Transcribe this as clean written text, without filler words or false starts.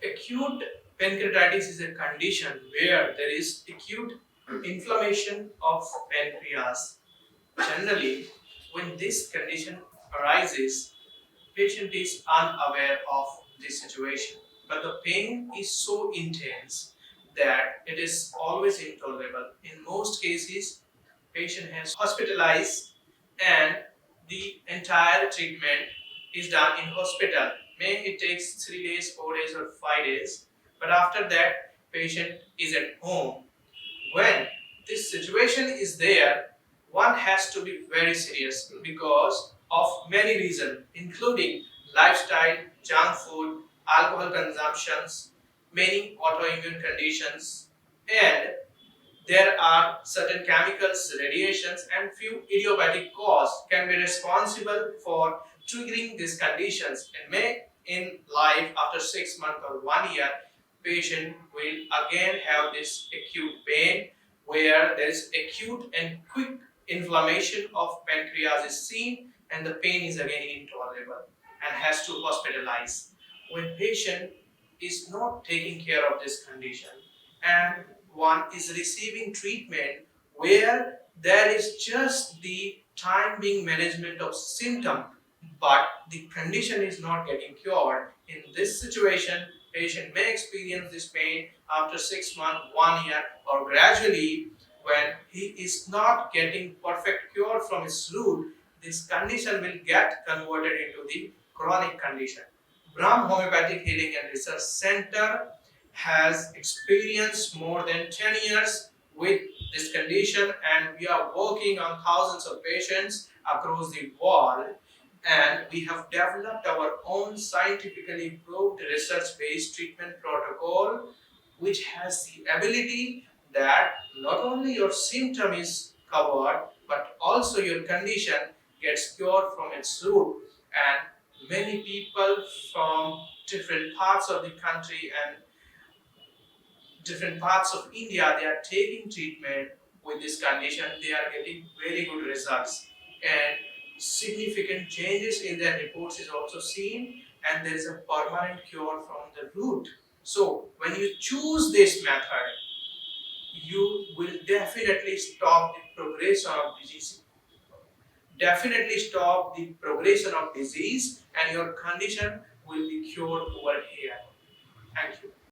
Acute pancreatitis is a condition where there is acute inflammation of pancreas. Generally, when this condition arises, patient is unaware of this situation, but the pain is so intense that it is always intolerable. In most cases, patient has hospitalized and the entire treatment is done in hospital. May it takes 3 days, 4 days or 5 days, but after that patient is at home. When this situation is there, one has to be very serious because of many reasons, including lifestyle, junk food, alcohol consumptions, many autoimmune conditions, and there are certain chemicals, radiations, and few idiopathic causes can be responsible for triggering these conditions, and may in life after 6 months or 1 year, patient will again have this acute pain where there is acute and quick inflammation of pancreas is seen and the pain is again intolerable and has to hospitalize. When patient is not taking care of this condition and one is receiving treatment where there is just the time being management of symptom but the condition is not getting cured, in this situation patient may experience this pain after 6 months, 1 year, or gradually when he is not getting perfect cure from its root. This condition will get converted into the chronic condition. Brahm Homeopathic Healing and Research Center has experienced more than 10 years with this condition, and we are working on thousands of patients across the world, and we have developed our own scientifically proved research-based treatment protocol which has the ability that not only your symptom is covered but also your condition gets cured from its root. And many people from different parts of the country and different parts of India, they are taking treatment with this condition. They are getting very good results and significant changes in their reports is also seen, and there is a permanent cure from the root. So when you choose this method, you will definitely stop the progression of disease. Definitely stop the progression of disease, and your condition will be cured over